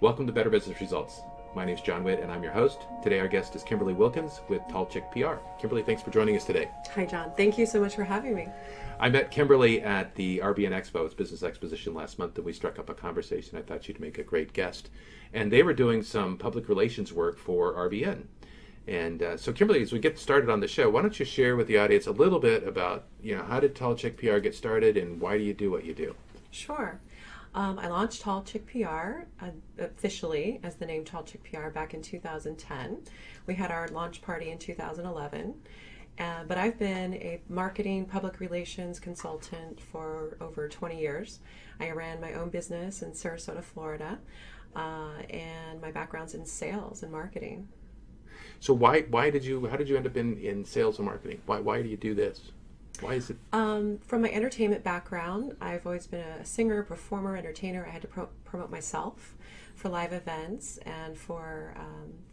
Welcome to Better Business Results. My name is John Whitt and I'm your host. Today our guest is Kimberly Wilkins with Chik PR. Kimberly, thanks for joining us today. Hi, John. Thank you so much for having me. I met Kimberly at the RBN Expo, its business exposition last month, and we struck up a conversation. I thought she'd make a great guest. And they were doing some public relations work for RBN. And so Kimberly, as we get started on the show, why don't you share with the audience a little bit about, how did Chik PR get started and why do you do what you do? Sure. I launched Chik PR officially as the name Chik PR back in 2010. We had our launch party in 2011. But I've been a marketing public relations consultant for over 20 years. I ran my own business in Sarasota, Florida, and my background's in sales and marketing. So how did you end up in sales and marketing? Why do you do this? Why is it? From my entertainment background, I've always been a singer, performer, entertainer. I had to promote myself for live events and for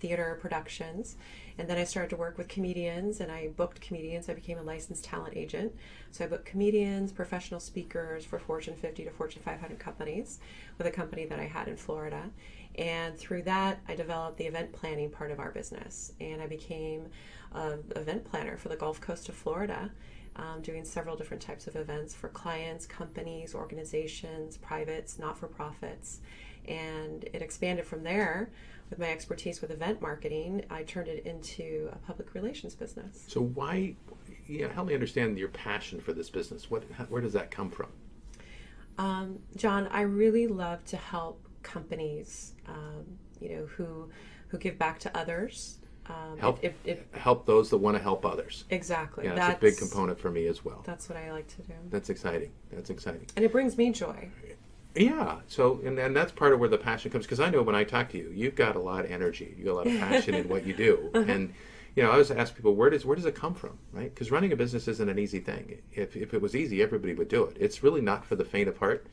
theater productions. And then I started to work with comedians and I booked comedians. I became a licensed talent agent. So I booked comedians, professional speakers for Fortune 50 to Fortune 500 companies with a company that I had in Florida. And through that, I developed the event planning part of our business. And I became an event planner for the Gulf Coast of Florida, doing several different types of events for clients, companies, organizations, privates, not-for-profits. And it expanded from there. With my expertise with event marketing, I turned it into a public relations business. So why, help me understand your passion for this business. Where does that come from? John, I really love to help companies, who give back to others. Help those that want to help others. Exactly. Yeah, that's a big component for me as well. That's what I like to do. That's exciting. And it brings me joy. Yeah. So, and that's part of where the passion comes, because I know when I talk to you, you've got a lot of energy. You got a lot of passion in what you do. And, I always ask people, where does it come from, right? Because running a business isn't an easy thing. If it was easy, everybody would do it. It's really not for the faint of heart.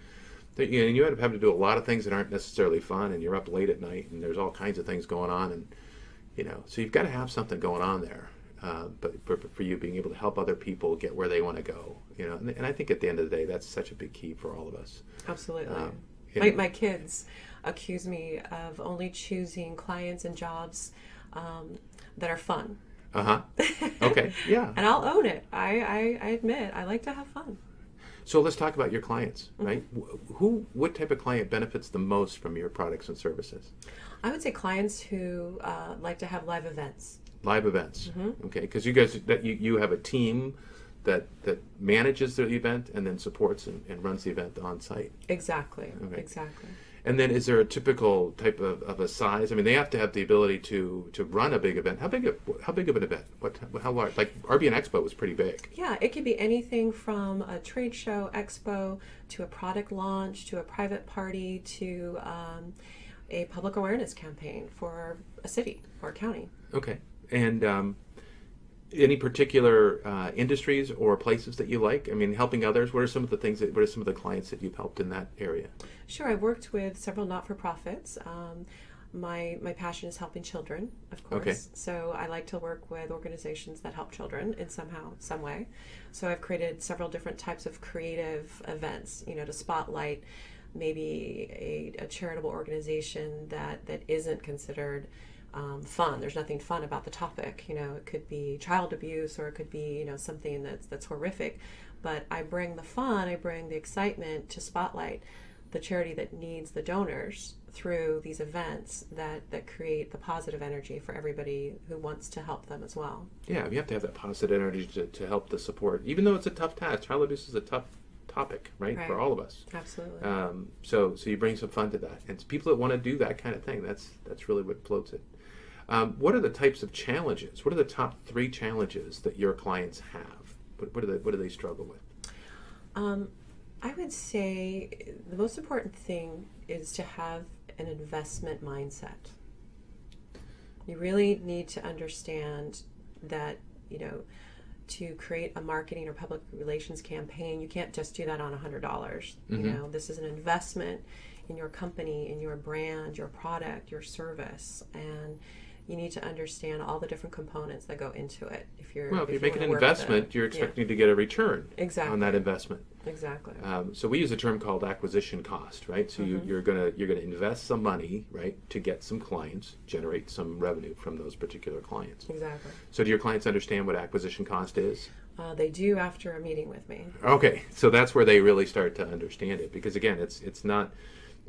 You end up having to do a lot of things that aren't necessarily fun, and you're up late at night, and there's all kinds of things going on, and so you've got to have something going on there. But for you being able to help other people get where they want to go, and I think at the end of the day, that's such a big key for all of us. Absolutely. My kids accuse me of only choosing clients and jobs that are fun. Okay. Yeah. And I'll own it. I admit I like to have fun. So let's talk about your clients, right? What type of client benefits the most from your products and services? I would say clients who like to have live events. Live events, okay? Because you have a team that manages the event and then supports and runs the event on site. Exactly. Okay. Exactly. And then is there a typical type of a size? I mean, they have to have the ability to run a big event. How big of an event? How large? Like RBN Expo was pretty big. Yeah, it could be anything from a trade show, expo, to a product launch, to a private party, to a public awareness campaign for a city or a county. Okay. And any particular industries or places that you like? I mean, helping others. What are some of the clients that you've helped in that area? Some worked with several not-for-profits. My passion is helping children, of course. Okay. So I like to work with organizations that help children in some way. So I've created several different types of creative events, to spotlight maybe a charitable organization that isn't considered fun. There's nothing fun about the topic. It could be child abuse, or it could be something that's horrific. But I bring the fun, I bring the excitement to spotlight the charity that needs the donors through these events that create the positive energy for everybody who wants to help them as well. Yeah, you have to have that positive energy to help the support, even though it's a tough task. Child abuse is a tough topic, right, for all of us. Absolutely. So you bring some fun to that, and it's people that want to do that kind of thing. That's really what floats it. What are the types of challenges? What are the top 3 challenges that your clients have? What do they struggle with? I would say the most important thing is to have an investment mindset. You really need to understand that, to create a marketing or public relations campaign, you can't just do that on $100. This is an investment in your company, in your brand, your product, your service, and you need to understand all the different components that go into it. If you make an investment, you're expecting to get a return on that investment. Exactly. So we use a term called acquisition cost, right? So you're gonna invest some money, right, to get some clients, generate some revenue from those particular clients. Exactly. So do your clients understand what acquisition cost is? They do after a meeting with me. Okay, so that's where they really start to understand it, because again, it's not.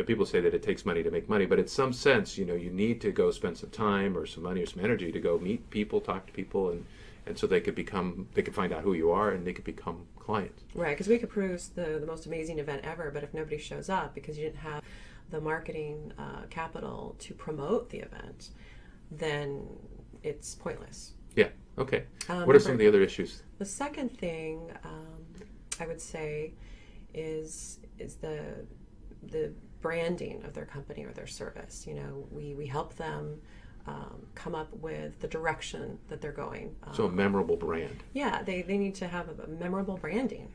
People say that it takes money to make money, but in some sense, you need to go spend some time or some money or some energy to go meet people, talk to people, and so they could find out who you are, and they could become clients. Right, because we could produce the most amazing event ever, but if nobody shows up because you didn't have the marketing capital to promote the event, then it's pointless. Yeah, okay. What are some of the other issues? The second thing I would say is the branding of their company or their service. We help them come up with the direction that they're going. So a memorable brand. Yeah, they need to have a memorable branding.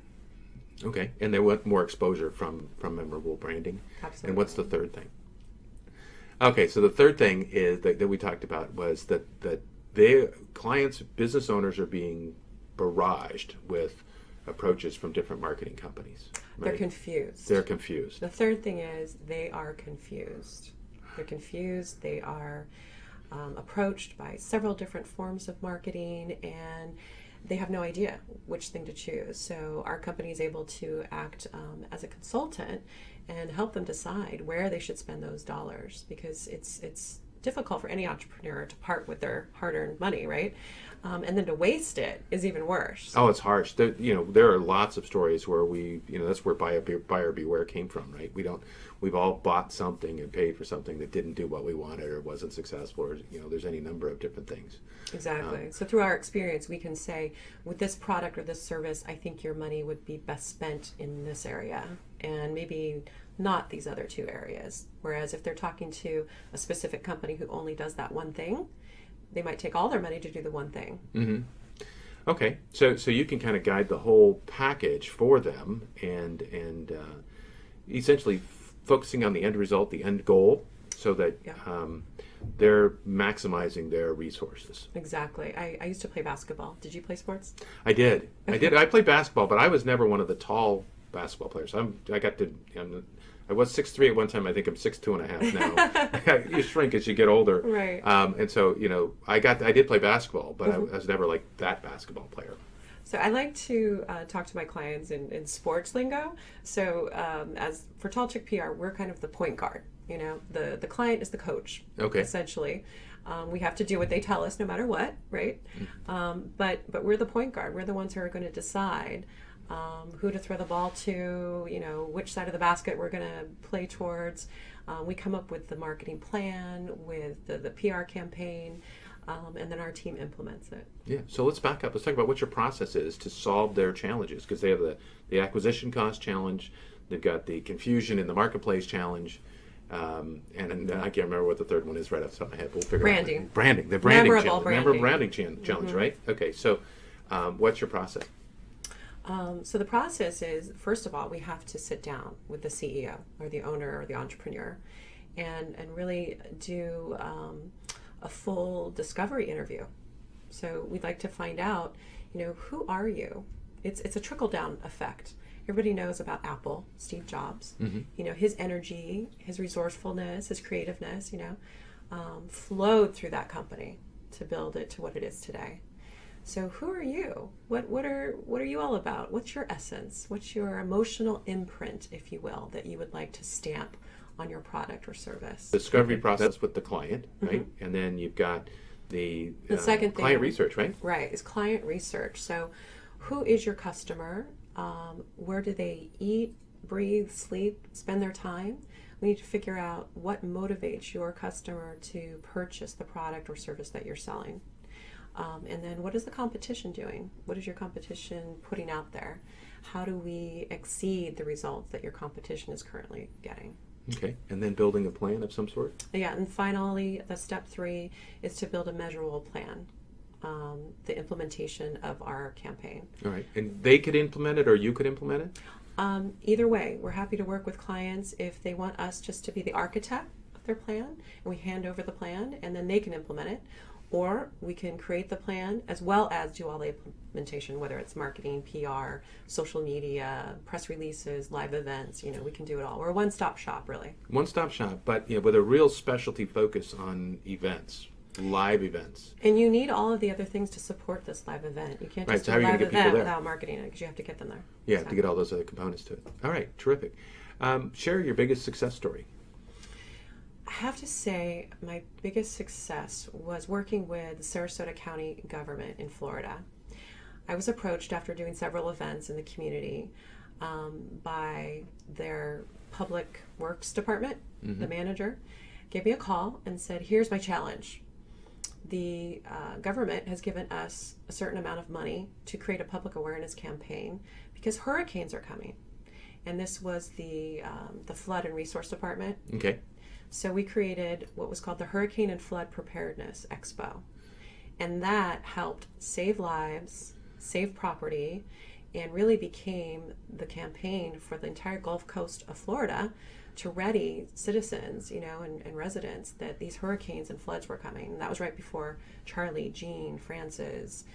Okay, and they want more exposure from memorable branding. Absolutely. And what's the third thing? Okay, so the third thing is that we talked about was that their clients, business owners, are being barraged with approaches from different marketing companies. Right? They're confused. They're confused. The third thing is they are confused. They're confused. They are approached by several different forms of marketing, and they have no idea which thing to choose. So our company is able to act as a consultant and help them decide where they should spend those dollars, because it's difficult for any entrepreneur to part with their hard-earned money, right? And then to waste it is even worse. Oh, it's harsh. There are lots of stories where that's where buyer beware came from, right? We've all bought something and paid for something that didn't do what we wanted or wasn't successful, or there's any number of different things. Exactly. So through our experience, we can say, with this product or this service, I think your money would be best spent in this area, and maybe not these other two areas. Whereas if they're talking to a specific company who only does that one thing, they might take all their money to do the one thing. Mm-hmm. Okay, so you can kind of guide the whole package for them, and essentially focusing on the end result, the end goal, so that they're maximizing their resources. Exactly. I used to play basketball. Did you play sports? I did. I played basketball, but I was never one of the tall basketball players. I was 6'3" at one time. I think I'm 6'2.5" now. You shrink as you get older, right? And so I did play basketball, but I was never like that basketball player. So I like to talk to my clients in sports lingo. So as for Tall Chick PR, we're kind of the point guard. The client is the coach. Okay. Essentially, we have to do what they tell us, no matter what, right? But we're the point guard. We're the ones who are going to decide who to throw the ball to, which side of the basket we're going to play towards. We come up with the marketing plan, with the PR campaign, and then our team implements it. Yeah, so let's back up. Let's talk about what your process is to solve their challenges, because they have the acquisition cost challenge, they've got the confusion in the marketplace challenge, and I can't remember what the third one is right off the top of my head. We'll figure branding. Out. Branding. The branding Memorable challenge. branding. Memorable branding challenge, right? Okay, so what's your process? So the process is, first of all, we have to sit down with the CEO or the owner or the entrepreneur and really do a full discovery interview. So we'd like to find out, who are you? It's a trickle-down effect. Everybody knows about Apple, Steve Jobs. Mm-hmm. His energy, his resourcefulness, his creativeness, flowed through that company to build it to what it is today. So who are you? What are you all about? What's your essence? What's your emotional imprint, if you will, that you would like to stamp on your product or service? Discovery process with the client, right? Mm-hmm. And then you've got the second thing, client research, right? Right, is client research. So who is your customer? Where do they eat, breathe, sleep, spend their time? We need to figure out what motivates your customer to purchase the product or service that you're selling. And then what is the competition doing? What is your competition putting out there? How do we exceed the results that your competition is currently getting? Okay, and then building a plan of some sort? Yeah, and finally, the step 3 is to build a measurable plan, the implementation of our campaign. All right, and they could implement it or you could implement it? Either way, we're happy to work with clients if they want us just to be the architect of their plan and we hand over the plan and then they can implement it. Or we can create the plan as well as do all the implementation, whether it's marketing, PR, social media, press releases, live events. We can do it all. We're a one-stop shop, really. One-stop shop, but with a real specialty focus on events, live events. And you need all of the other things to support this live event. You can't just do a live event without marketing it, because you have to get them there. Yeah, to get all those other components to it. All right, terrific. Share your biggest success story. I have to say my biggest success was working with the Sarasota County government in Florida. I was approached after doing several events in the community by their public works department. The manager gave me a call and said, here's my challenge. The government has given us a certain amount of money to create a public awareness campaign because hurricanes are coming. And this was the Flood and Resource Department. Okay. So we created what was called the Hurricane and Flood Preparedness Expo. And that helped save lives, save property, and really became the campaign for the entire Gulf Coast of Florida to ready citizens, and residents that these hurricanes and floods were coming. And that was right before Charlie, Jean, Francis,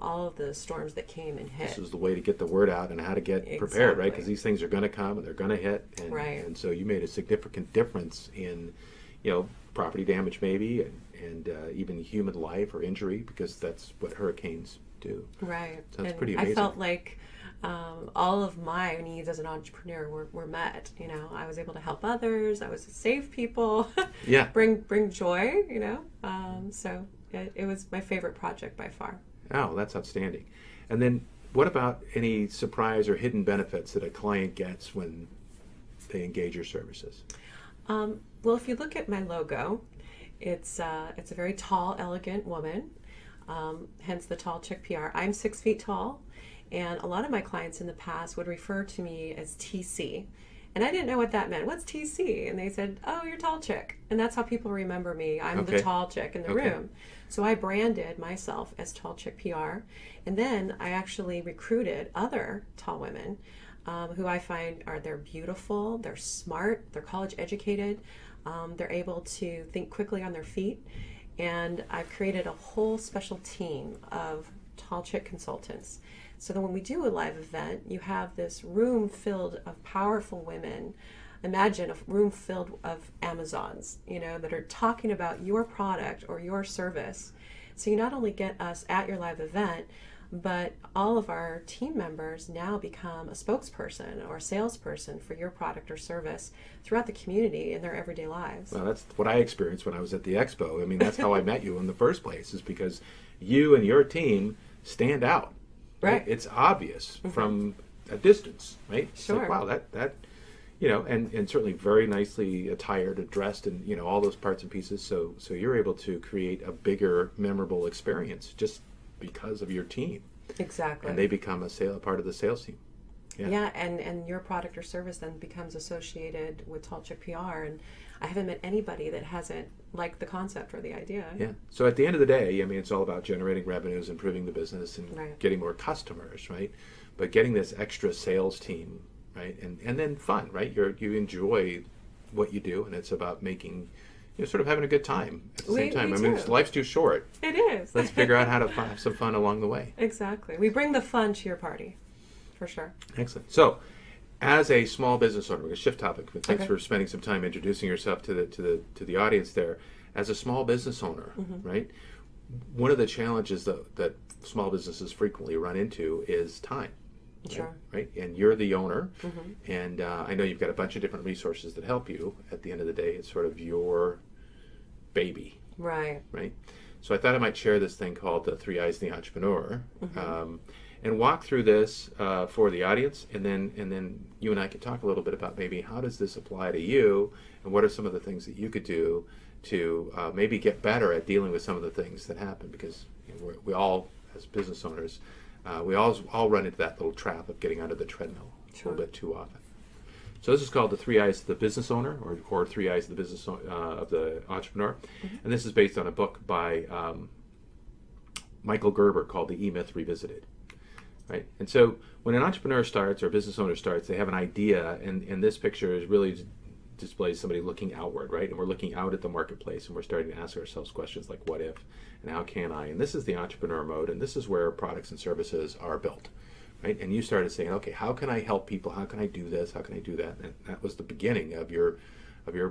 all of the storms that came and hit. This is the way to get the word out and how to get prepared, right? Because these things are going to come and they're going to hit. And, and so you made a significant difference in, property damage maybe and even human life or injury, because that's what hurricanes do. Right. So that's pretty amazing. I felt like all of my needs as an entrepreneur were met. I was able to help others. I was to save people. Yeah. bring joy. So it was my favorite project by far. Oh, that's outstanding. And then what about any surprise or hidden benefits that a client gets when they engage your services? Well, if you look at my logo, it's a very tall, elegant woman, hence the tall Chik PR. I'm 6 feet tall, and a lot of my clients in the past would refer to me as TC. And I didn't know what that meant. What's TC? And they said, oh, you're tall chick. And that's how people remember me. I'm the tall chick in the room. So I branded myself as Tall Chick PR. And then I actually recruited other tall women who I find they're beautiful, they're smart, they're college educated, they're able to think quickly on their feet. And I've created a whole special team of tall chick consultants. So that when we do a live event, you have this room filled of powerful women. Imagine a room filled of Amazons, that are talking about your product or your service. So you not only get us at your live event, but all of our team members now become a spokesperson or a salesperson for your product or service throughout the community in their everyday lives. Well, that's what I experienced when I was at the expo. I mean, that's how I met you in the first place, is because you and your team stand out. Right. It's obvious from a distance, right? Sure. It's like, wow, that and certainly very nicely attired, dressed, and all those parts and pieces. So you're able to create a bigger, memorable experience just because of your team. Exactly. And they become a part of the sales team. Yeah, and your product or service then becomes associated with Tall Chick PR, and I haven't met anybody that hasn't liked the concept or the idea. Yeah. So at the end of the day, I mean, it's all about generating revenues, improving the business, and getting more customers, right? But getting this extra sales team, right? And then fun, right? You enjoy what you do, and it's about making, sort of having a good time at the same time. I mean, life's too short. It is. Let's figure out how to have some fun along the way. Exactly. We bring the fun to your party, for sure. Excellent. So, as a small business owner, we're going to shift topic, but thanks for spending some time introducing yourself to the audience there. As a small business owner, right? One of the challenges that small businesses frequently run into is time. Sure. Right? And you're the owner, and I know you've got a bunch of different resources that help you. At the end of the day, it's sort of your baby. Right. Right? So I thought I might share this thing called the 3 Eyes of the Entrepreneur. And walk through this for the audience, and then you and I can talk a little bit about maybe how does this apply to you, and what are some of the things that you could do to maybe get better at dealing with some of the things that happen, because we all, as business owners, we all run into that little trap of getting under the treadmill a little bit too often. So this is called the 3 Eyes of the Business Owner, or 3 Eyes of the Business of the Entrepreneur, and this is based on a book by Michael Gerber called The E-Myth Revisited. Right, and so when an entrepreneur starts or a business owner starts, they have an idea, and this picture is really displays somebody looking outward, right? And we're looking out at the marketplace, and we're starting to ask ourselves questions like, what if, and how can I? And this is the entrepreneur mode, and this is where products and services are built, right? And you started saying, okay, how can I help people? How can I do this? How can I do that? And that was the beginning of your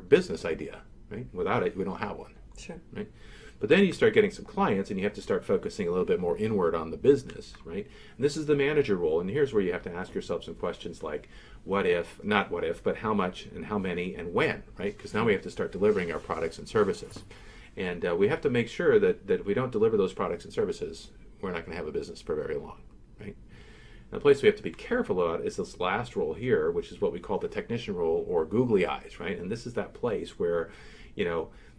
business idea, right? Without it, we don't have one. Sure. Right? But then you start getting some clients, and you have to start focusing a little bit more inward on the business, right? And this is the manager role, and here's where you have to ask yourself some questions like, what if, not what if, but how much and how many and when, right? Because now we have to start delivering our products and services. And we have to make sure that if we don't deliver those products and services, we're not going to have a business for very long, right? And the place we have to be careful about is this last role here, which is what we call the technician role, or googly eyes, right? And this is that place where,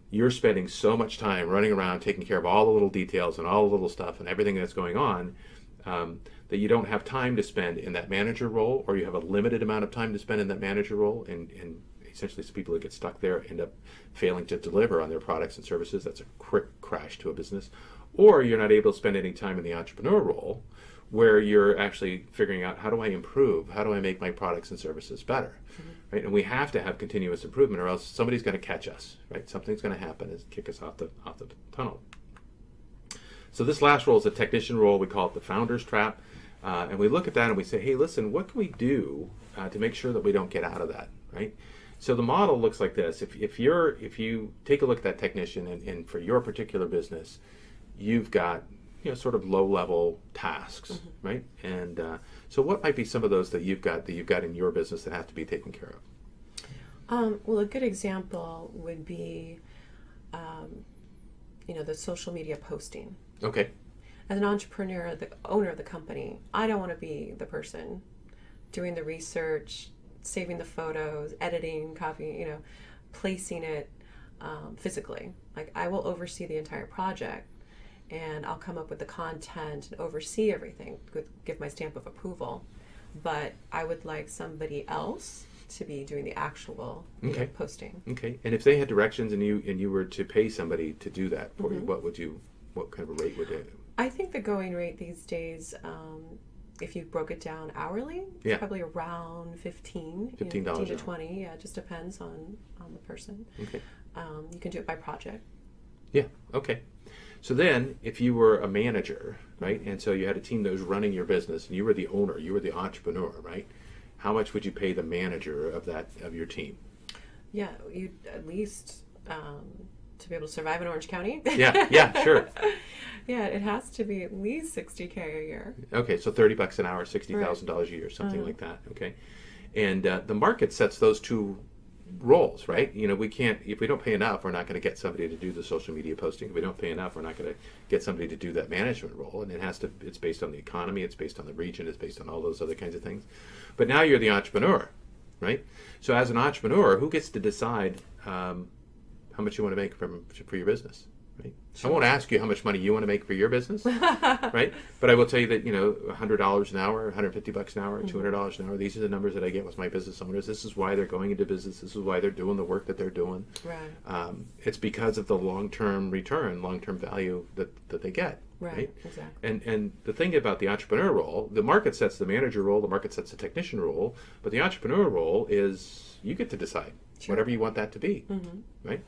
you're spending so much time running around taking care of all the little details and all the little stuff and everything that's going on that you don't have time to spend in that manager role, or you have a limited amount of time to spend in that manager role, and essentially some people that get stuck there end up failing to deliver on their products and services. That's a quick crash to a business. Or you're not able to spend any time in the entrepreneur role, where you're actually figuring out, how do I improve? How do I make my products and services better? Mm-hmm. Right? And we have to have continuous improvement, or else somebody's going to catch us, right? Something's going to happen and kick us off the tunnel. So this last role is a technician role. We call it the founder's trap. And we look at that and we say, hey, listen, what can we do to make sure that we don't get out of that, right? So the model looks like this. If you take a look at that technician, and for your particular business, you've got sort of low-level tasks, mm-hmm. right? And so what might be some of those that you've got in your business that have to be taken care of? Well, a good example would be, the social media posting. Okay. As an entrepreneur, the owner of the company, I don't want to be the person doing the research, saving the photos, editing, copying, placing it physically. Like, I will oversee the entire project, and I'll come up with the content and oversee everything, give my stamp of approval. But I would like somebody else to be doing the actual posting. Okay. And if they had directions and you were to pay somebody to do that for mm-hmm. you, what kind of a rate would they do? I think the going rate these days, if you broke it down hourly, it's probably around $15 to $20. Yeah, it just depends on the person. Okay. You can do it by project. Yeah. Okay. So then, if you were a manager, right, and so you had a team that was running your business, and you were the owner, you were the entrepreneur, right? How much would you pay the manager of your team? Yeah, you'd at least to be able to survive in Orange County. Yeah, sure. Yeah, it has to be at least $60K a year. Okay, so $30 an hour, $60,000 a year, something like that. Okay, and the market sets those two roles, right? We can't, if we don't pay enough, we're not going to get somebody to do the social media posting. If we don't pay enough, we're not going to get somebody to do that management role. And it's based on the economy, it's based on the region, it's based on all those other kinds of things. But now you're the entrepreneur, right? So as an entrepreneur, who gets to decide how much you want to make for your business? Right? Sure. I won't ask you how much money you want to make for your business, right? But I will tell you that, $100 an hour, $150 an hour, mm-hmm. $200 an hour, these are the numbers that I get with my business owners. This is why they're going into business. This is why they're doing the work that they're doing. Right. It's because of the long-term return, long-term value that they get. Right? Exactly. And the thing about the entrepreneur role, the market sets the manager role, the market sets the technician role, but the entrepreneur role is you get to decide whatever you want that to be, mm-hmm. right?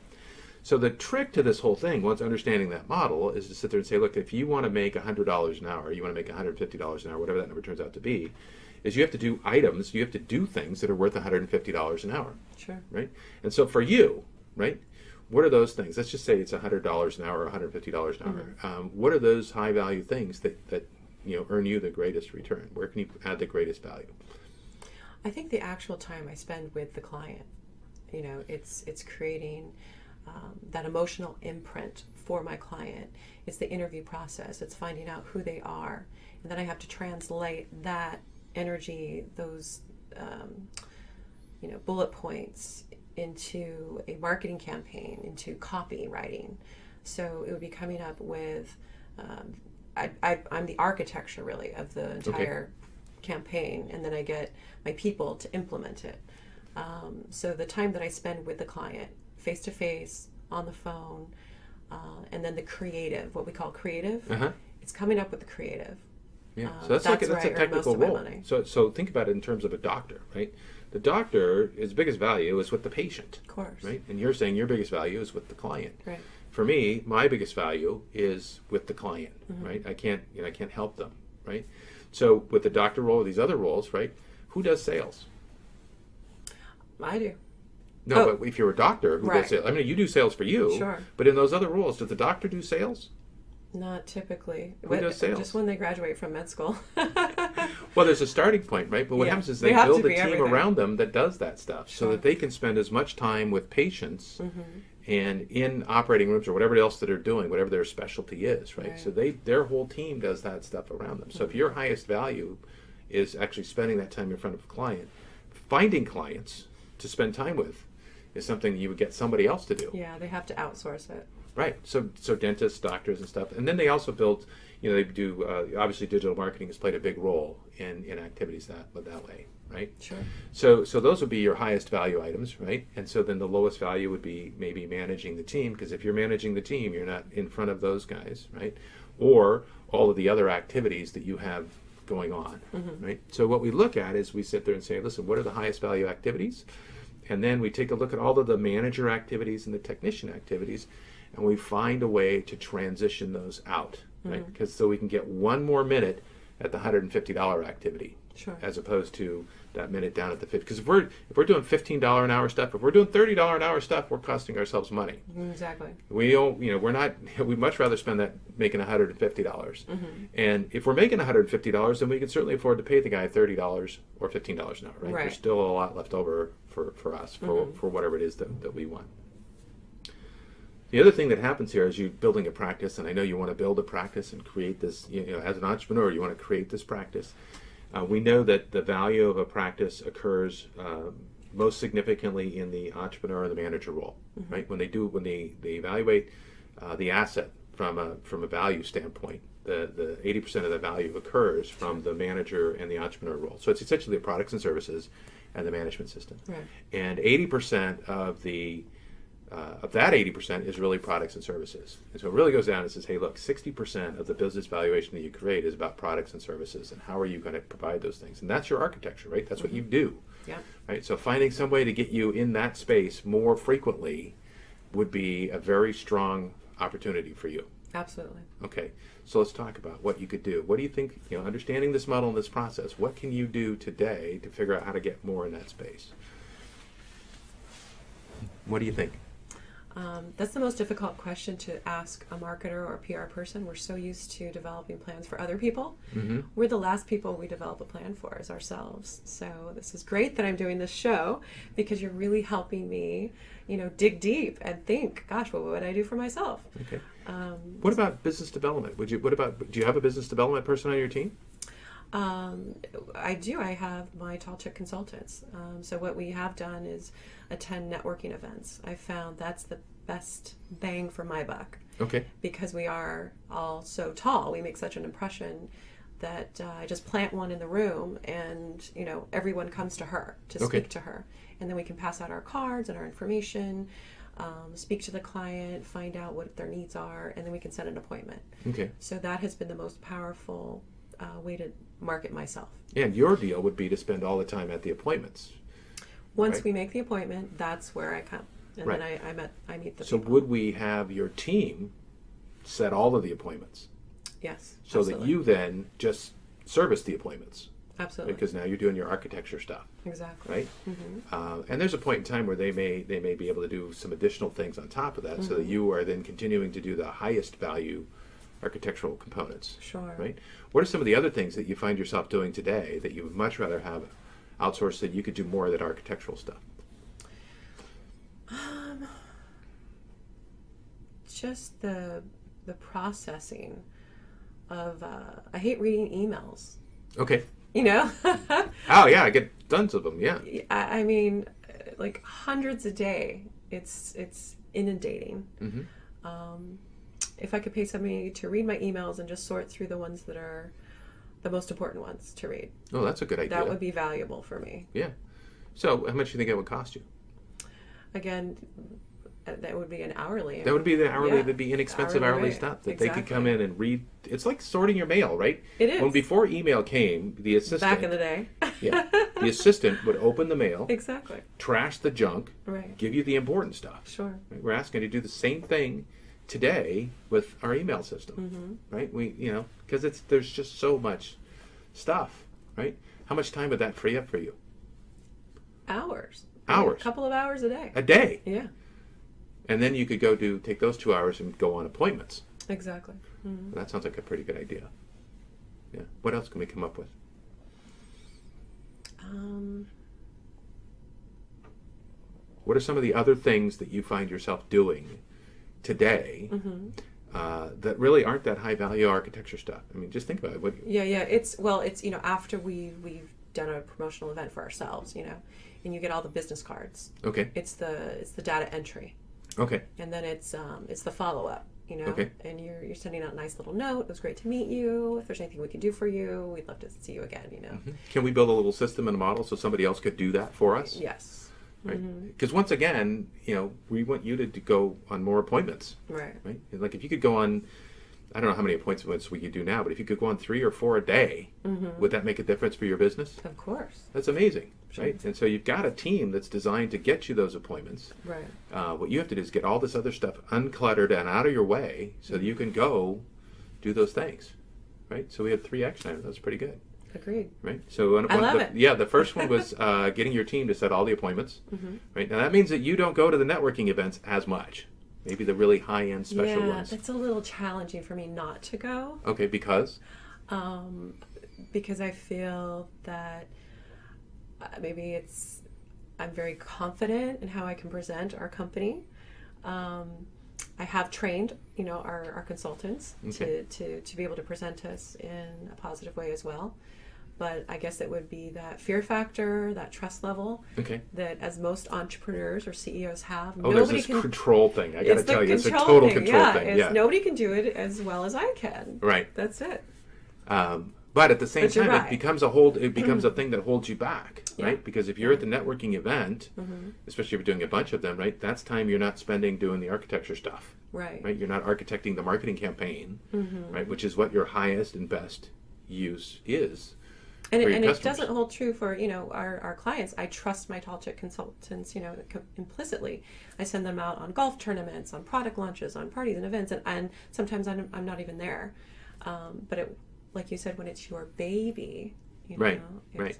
So the trick to this whole thing, once understanding that model, is to sit there and say, look, if you want to make $100 an hour, you want to make $150 an hour, whatever that number turns out to be, is you have to do items, you have to do things that are worth $150 an hour. Sure. Right? And so for you, right, what are those things? Let's just say it's $100 an hour or $150 an hour. Mm-hmm. What are those high-value things that earn you the greatest return? Where can you add the greatest value? I think the actual time I spend with the client, it's creating that emotional imprint for my client. It's the interview process. It's finding out who they are. And then I have to translate that energy, those bullet points, into a marketing campaign, into copywriting. So it would be coming up with, I'm the architecture really of the entire campaign, and then I get my people to implement it. So the time that I spend with the client, face-to-face, on the phone, and then the creative, what we call creative, it's coming up with the creative. Yeah, so that's where a I earn technical most of my role. money. So think about it in terms of a doctor, right? The doctor, his biggest value is with the patient, Of course. right? And you're saying your biggest value is with the client. Right. For me, my biggest value is with the client, right? I can't help them, right? So with the doctor role, or these other roles, right? Who does sales? I do. No, but if you're a doctor, who Right. does sales? I mean, you do sales for you, Sure. but in those other roles, does the doctor do sales? Not typically. Who does sales? Just when they graduate from med school. Well, there's a starting point, right? But what Yeah. happens is They they have to build a be team everything. around them that does that stuff so Sure. that they can spend as much time with patients and in operating rooms or whatever else that they're doing, whatever their specialty is, right? Right. So their whole team does that stuff around them. So if your highest value is actually spending that time in front of a client, finding clients to spend time with is something you would get somebody else to do. Yeah, they have to outsource it. Right. So dentists, doctors, and stuff, and then they also build. They do. Obviously, digital marketing has played a big role in activities that way, right? Sure. So those would be your highest value items, right? And so then the lowest value would be maybe managing the team, because if you're managing the team, you're not in front of those guys, right? Or all of the other activities that you have going on, right? So what we look at is we sit there and say, listen, what are the highest value activities? And then we take a look at all of the manager activities and the technician activities, and we find a way to transition those out, right? Because so we can get one more minute at the $150 activity, Sure. as opposed to that minute down at the 50. Because if we're doing $15 an hour stuff, if we're doing $30 an hour stuff, we're costing ourselves money. Exactly. We don't, we're not. We'd much rather spend that making $150. And if we're making $150, then we can certainly afford to pay the guy $30 or $15 an hour, right? Right. There's still a lot left over for us for whatever it is that we want. The other thing that happens here is you building a practice, and I know you want to build a practice and create this. As an entrepreneur, you want to create this practice. We know that the value of a practice occurs most significantly in the entrepreneur and the manager role, right? When they evaluate the asset from a value standpoint, the 80% of the value occurs from the manager and the entrepreneur role. So it's essentially the products and services and the management system. Right. And 80% of that 80% is really products and services. And so it really goes down and says, hey, look, 60% of the business valuation that you create is about products and services, and how are you going to provide those things? And that's your architecture, right? That's what you do. Yeah. Right? So finding some way to get you in that space more frequently would be a very strong opportunity for you. Absolutely. Okay, so let's talk about what you could do. What do you think, understanding this model and this process, what can you do today to figure out how to get more in that space? What do you think? That's the most difficult question to ask a marketer or a PR person. We're so used to developing plans for other people. We're the last people we develop a plan for is ourselves. So this is great that I'm doing this show, because you're really helping me, dig deep and think, gosh, what would I do for myself? Okay. What about business development? Do you have a business development person on your team? I do. I have my Tall Chik consultants. So what we have done is attend networking events. I found that's the best bang for my buck. Okay. Because we are all so tall, we make such an impression that I just plant one in the room, and everyone comes to her to speak to her, and then we can pass out our cards and our information, speak to the client, find out what their needs are, and then we can set an appointment. Okay. So that has been the most powerful way to market myself. And your deal would be to spend all the time at the appointments. Once right? we make the appointment, that's where I come, and right. then I meet the so people. would we have your team set all of the appointments? Yes. So absolutely. that you then just service the appointments. Absolutely. Because now you're doing your architecture stuff. Exactly. Right? And there's a point in time where they may be able to do some additional things on top of that, so that you are then continuing to do the highest value architectural components. Sure. Right? What are some of the other things that you find yourself doing today that you would much rather have outsourced, so that you could do more of that architectural stuff? Just the processing of I hate reading emails. Okay. Oh yeah, I get tons of them. Yeah. I mean, like hundreds a day. It's inundating. If I could pay somebody to read my emails and just sort through the ones that are the most important ones to read. Oh, that's a good idea. That would be valuable for me. Yeah. So how much do you think it would cost you? Again, That would be an hourly. That would be the hourly. Yeah. That'd be inexpensive hourly rate. stuff that Exactly. they could come in and read. It's like sorting your mail, right? It is. When before email came, the assistant Back in the day. yeah, the assistant would open the mail, Exactly. trash the junk, Right. give you the important stuff. Sure. Right? We're asking you to do the same thing today with our email system, right? Because there's just so much stuff, right? How much time would that free up for you? Hours. Hours. A couple of hours a day. A day. Yeah. And then you could take those 2 hours and go on appointments. Exactly. That sounds like a pretty good idea. Yeah. What else can we come up with? What are some of the other things that you find yourself doing today that really aren't that high value architecture stuff? I mean, just think about it. Yeah. It's after we've done a promotional event for ourselves, and you get all the business cards. Okay. It's the data entry. Okay. And then it's the follow up. Okay. And you're sending out a nice little note. It was great to meet you. If there's anything we can do for you, we'd love to see you again. Can we build a little system and a model so somebody else could do that for us? Yes. Right. Because once again, we want you to go on more appointments. Right. Right. Like if you could go on, I don't know how many appointments we could do now, but if you could go on 3 or 4 a day, would that make a difference for your business? Of course. That's amazing. Sure. Right. And so you've got a team that's designed to get you those appointments. Right. What you have to do is get all this other stuff uncluttered and out of your way so that you can go do those things. Right. So we had 3 action items. That's pretty good. Agreed. Right. So I love it. Yeah, the first one was getting your team to set all the appointments. Right. Now that means that you don't go to the networking events as much. Maybe the really high-end special ones. Yeah, that's a little challenging for me not to go. Okay, because? Because I feel that maybe I'm very confident in how I can present our company. I have trained, our consultants to be able to present us in a positive way as well. But I guess it would be that fear factor, that trust level, that as most entrepreneurs or CEOs have. There's this control thing. I got to tell you, it's a total control thing. Yeah, nobody can do it as well as I can. Right. That's it. But at the same time, right. it becomes a thing that holds you back, right? Because if you're at the networking event, especially if you're doing a bunch of them, right, that's time you're not spending doing the architecture stuff. Right. Right. You're not architecting the marketing campaign, right, which is what your highest and best use is. And it doesn't hold true for, our clients. I trust my Chik consultants, implicitly. I send them out on golf tournaments, on product launches, on parties and events, and sometimes I'm not even there. But like you said, when it's your baby, right.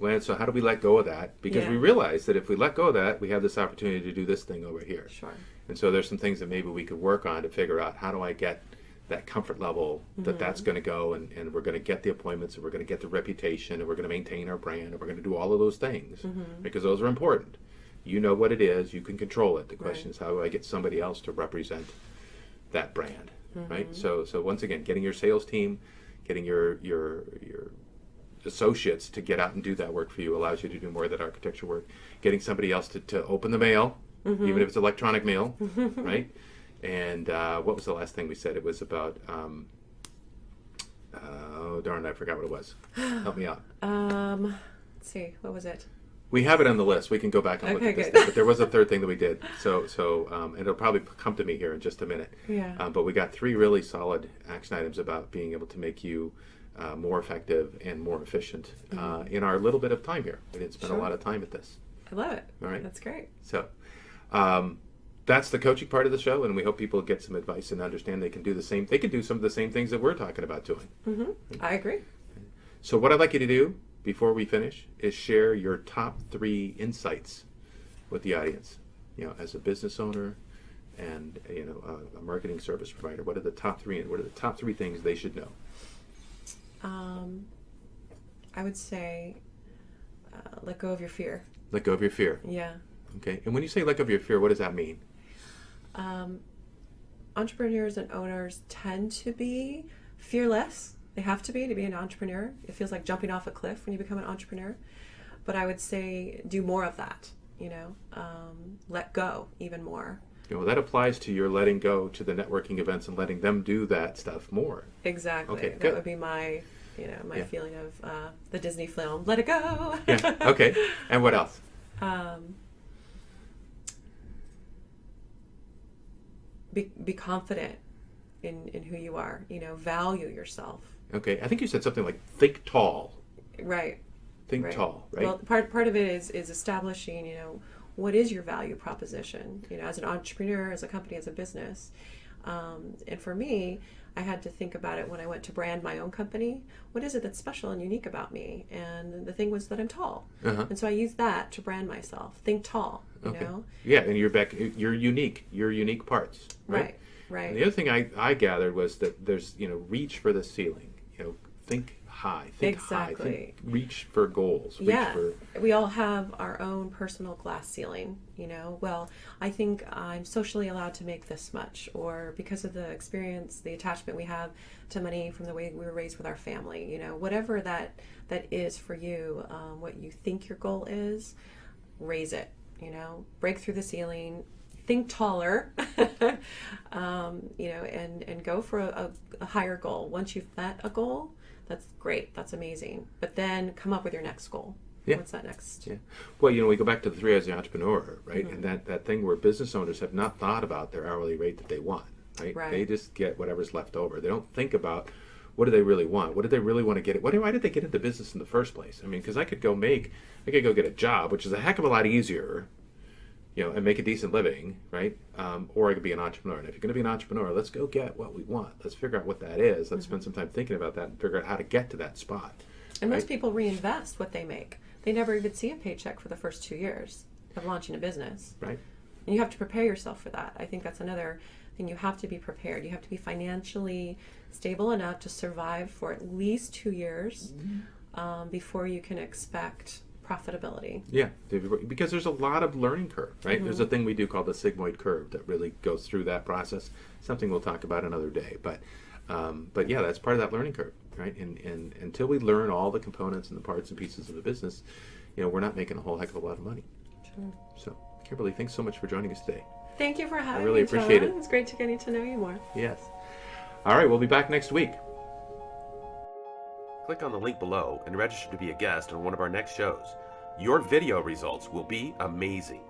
Well, so how do we let go of that? Because we realize that if we let go of that, we have this opportunity to do this thing over here. Sure. And so there's some things that maybe we could work on to figure out how do I get that comfort level that's going to go and we're going to get the appointments and we're going to get the reputation and we're going to maintain our brand and we're going to do all of those things because those are important. You know what it is, you can control it. The question is how do I get somebody else to represent that brand, right? So once again, getting your sales team, getting your associates to get out and do that work for you allows you to do more of that architecture work. Getting somebody else to open the mail, even if it's electronic mail, right? And what was the last thing we said? It was about, oh darn, I forgot what it was. Help me out. Let's see, what was it? We have it on the list. We can go back and look at this thing. But there was a third thing that we did. So and it'll probably come to me here in just a minute. Yeah. But we got 3 really solid action items about being able to make you more effective and more efficient in our little bit of time here. We didn't spend a lot of time at this. I love it. All right. That's great. So that's the coaching part of the show, and we hope people get some advice and understand they can do the same. They can do some of the same things that we're talking about doing. I agree. So what I'd like you to do before we finish is share your top 3 insights with the audience. As a business owner and a marketing service provider, what are the top 3? And what are the top 3 things they should know? I would say let go of your fear. Let go of your fear. Yeah. Okay. And when you say let go of your fear, what does that mean? Entrepreneurs and owners tend to be fearless. They have to be an entrepreneur. It feels like jumping off a cliff when you become an entrepreneur. But I would say do more of that, let go even more. Well, that applies to your letting go to the networking events and letting them do that stuff more. Exactly. Okay, that good. would be my feeling of the Disney film, Let It Go. Yeah. Okay. And what else? be confident in who you are. Value yourself. Okay, I think you said something like think tall. Right. Think Right. tall, right? Well, part of it is establishing, what is your value proposition, as an entrepreneur, as a company, as a business. And for me, I had to think about it when I went to brand my own company. What is it that's special and unique about me? And the thing was that I'm tall. And so I used that to brand myself. Think tall, you know? Yeah, and you're unique. You're unique parts, right? Right. And the other thing I gathered was that there's, reach for the ceiling. Think high. Think high. Exactly. Reach for goals. Yeah, we all have our own personal glass ceiling, Well, I think I'm socially allowed to make this much, or because of the experience, the attachment we have to money from the way we were raised with our family, whatever that is for you, what you think your goal is, raise it, break through the ceiling, think taller, and go for a higher goal. Once you've met a goal, that's great. That's amazing. But then come up with your next goal. Yeah. What's that next? Yeah. Well, we go back to the 3 A's of the entrepreneur, right? And that thing where business owners have not thought about their hourly rate that they want, right? They just get whatever's left over. They don't think about what do they really want? What do they really want to get? Why did they get into business in the first place? I mean, because I could go get a job, which is a heck of a lot easier, and make a decent living, right? Or I could be an entrepreneur. And if you're going to be an entrepreneur, let's go get what we want. Let's figure out what that is. Let's spend some time thinking about that and figure out how to get to that spot. And most people reinvest what they make. They never even see a paycheck for the first 2 years of launching a business. Right. And you have to prepare yourself for that. I think that's another thing. You have to be prepared. You have to be financially stable enough to survive for at least 2 years before you can expect profitability. Yeah, because there's a lot of learning curve, right? There's a thing we do called the sigmoid curve that really goes through that process. Something we'll talk about another day, but yeah, that's part of that learning curve, right? And until we learn all the components and the parts and pieces of the business, we're not making a whole heck of a lot of money. Sure. So, Kimberly, thanks so much for joining us today. Thank you for having me. I really appreciate it. It was great getting to know you more. Yes. All right, we'll be back next week. Click on the link below and register to be a guest on one of our next shows. Your video results will be amazing.